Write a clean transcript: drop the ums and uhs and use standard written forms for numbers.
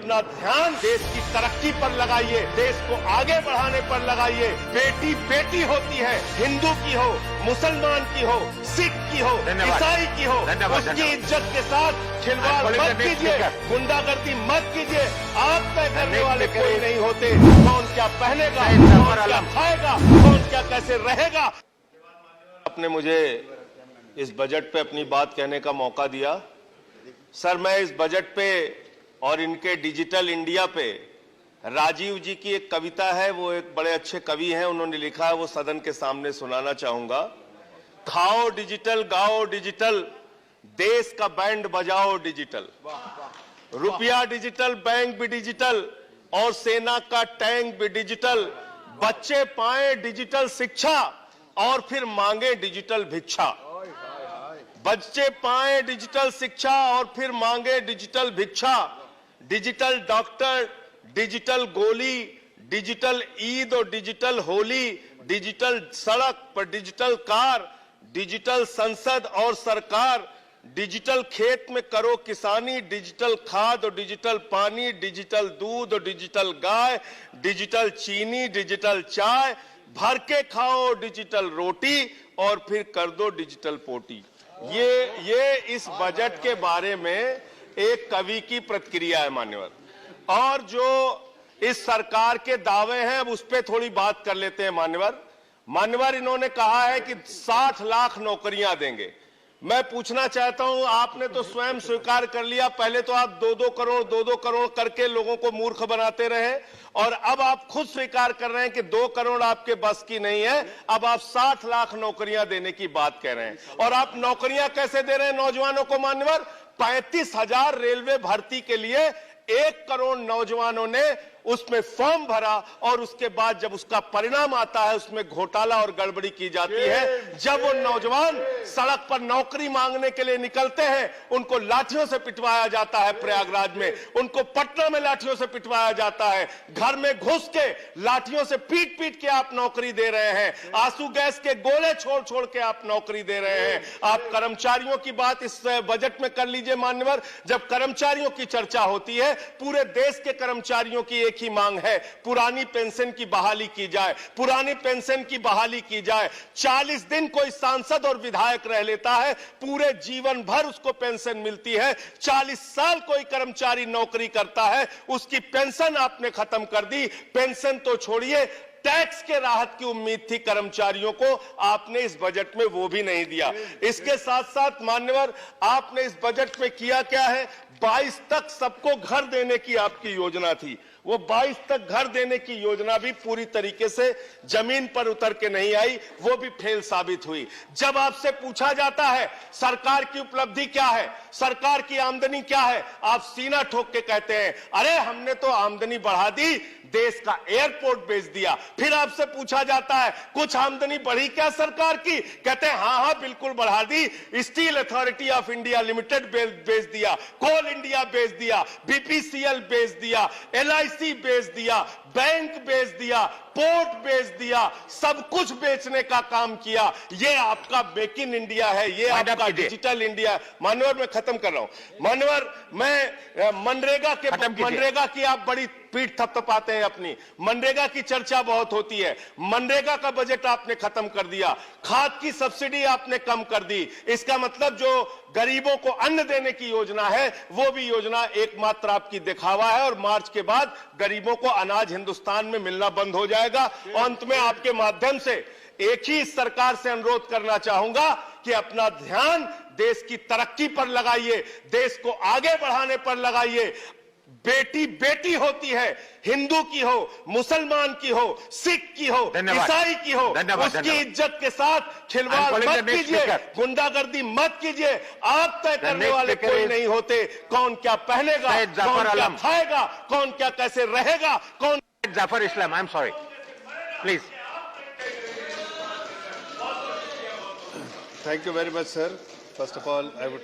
अपना ध्यान देश की तरक्की पर लगाइए, देश को आगे बढ़ाने पर लगाइए। बेटी बेटी होती है, हिंदू की हो, मुसलमान की हो, सिख की हो, ईसाई की हो, उसकी इज्जत के साथ खिलवाड़ मत कीजिए, गुंडागर्दी मत कीजिए। आप तय करने वाले कोई नहीं होते। कौन क्या पहनेगा, कौन क्या खाएगा, कौन क्या कैसे रहेगा। आपने मुझे इस बजट पे अपनी बात कहने का मौका दिया। सर, मैं इस बजट पे और इनके डिजिटल इंडिया पे राजीव जी की एक कविता है, वो एक बड़े अच्छे कवि हैं, उन्होंने लिखा है, वो सदन के सामने सुनाना चाहूंगा। खाओ डिजिटल, गाओ डिजिटल, देश का बैंड बजाओ डिजिटल, रुपया डिजिटल, बैंक भी डिजिटल और सेना का टैंक भी डिजिटल। बच्चे पाए डिजिटल शिक्षा और फिर मांगे डिजिटल भिक्षा। बच्चे पाए डिजिटल शिक्षा और फिर मांगे डिजिटल भिक्षा। डिजिटल डॉक्टर, डिजिटल गोली, डिजिटल ईद और डिजिटल होली, डिजिटल सड़क पर डिजिटल कार, डिजिटल संसद और सरकार, डिजिटल खेत में करो किसानी, डिजिटल खाद और डिजिटल पानी, डिजिटल दूध और डिजिटल गाय, डिजिटल चीनी, डिजिटल चाय, भर के खाओ डिजिटल रोटी और फिर कर दो डिजिटल पोटी। ये इस बजट के बारे में एक कवि की प्रतिक्रिया है मान्यवर। और जो इस सरकार के दावे हैं अब उस पर थोड़ी बात कर लेते हैं मान्यवर। इन्होंने कहा है कि 60 लाख नौकरियां देंगे। मैं पूछना चाहता हूं, आपने तो स्वयं स्वीकार कर लिया, पहले तो आप 2-2 करोड़ करके लोगों को मूर्ख बनाते रहे और अब आप खुद स्वीकार कर रहे हैं कि 2 करोड़ आपके बस की नहीं है। अब आप 60 लाख नौकरियां देने की बात कह रहे हैं। और आप नौकरियां कैसे दे रहे हैं नौजवानों को मान्यवर? 35,000 रेलवे भर्ती के लिए 1 करोड़ नौजवानों ने उसमें फॉर्म भरा और उसके बाद जब उसका परिणाम आता है उसमें घोटाला और गड़बड़ी की जाती है। जब वो नौजवान सड़क पर नौकरी मांगने के लिए निकलते हैं उनको लाठियों से पिटवाया जाता है प्रयागराज में, उनको पटना में लाठियों से पिटवाया जाता है, घर में घुस के लाठियों से पीट पीट के आप नौकरी दे रहे हैं, आंसू गैस के गोले छोड़ छोड़ के आप नौकरी दे रहे हैं। आप कर्मचारियों की बात इस बजट में कर लीजिए मान्यवर। जब कर्मचारियों की चर्चा होती है, पूरे देश के कर्मचारियों की एक ही मांग है, पुरानी पेंशन की बहाली की जाए, पुरानी पेंशन की बहाली की जाए। 40 दिन कोई सांसद और विधायक रह लेता है, पूरे जीवन भर उसको पेंशन मिलती है। 40 साल कोई कर्मचारी नौकरी करता है, उसकी पेंशन आपने खत्म कर दी। पेंशन तो छोड़िए, टैक्स के राहत की उम्मीद थी कर्मचारियों को, आपने इस बजट में वो भी नहीं दिया। इसके साथ साथ मान्यवर, आपने इस बजट में किया क्या है? 22 तक सबको घर देने की आपकी योजना थी, वो 22 तक घर देने की योजना भी पूरी तरीके से जमीन पर उतर के नहीं आई, वो भी फेल साबित हुई। जब आपसे पूछा जाता है सरकार की उपलब्धि क्या है, सरकार की आमदनी क्या है, आप सीना ठोक के कहते हैं अरे हमने तो आमदनी बढ़ा दी, देश का एयरपोर्ट बेच दिया। फिर आपसे पूछा जाता है कुछ आमदनी बढ़ी क्या सरकार की, कहते हैं हाँ बिल्कुल बढ़ा दी, steel authority of India limited बेच दिया, कोल इंडिया बेच दिया, बीपीसीएल बेच दिया, एलआईसी बेच दिया, बैंक बेच दिया, पोर्ट बेच दिया, सब कुछ बेचने का काम किया। ये आपका मेक इन इंडिया है, ये आपका डिजिटल इंडिया। मानवर, मैं खत्म कर रहा हूं मानवर, मैं मनरेगा की आप बड़ी पीठ थपथपाते हैं अपनी, मनरेगा की चर्चा बहुत होती है, मनरेगा का बजट आपने खत्म कर दिया, खाद की सब्सिडी आपने कम कर दी। इसका मतलब जो गरीबों को अन्न देने की योजना है वो भी योजना एकमात्र आपकी दिखावा है और मार्च के बाद गरीबों को अनाज हिंदुस्तान में मिलना बंद हो जाएगा। अंत में आपके माध्यम से एक ही इस सरकार से अनुरोध करना चाहूंगा कि अपना ध्यान देश की तरक्की पर लगाइए, देश को आगे बढ़ाने पर लगाइए। बेटी बेटी होती है, हिंदू की हो, मुसलमान की हो, सिख की हो, ईसाई की हो, उसकी इज्जत के साथ खिलवाड़ मत कीजिए, गुंडागर्दी मत कीजिए। आप तय करने वाले कोई नहीं होते। कौन क्या पहनेगा, कौन क्या खाएगा, कौन क्या कैसे रहेगा, कौन Zafar Islam, I'm sorry. Please. Thank you very much, sir. First of all, I would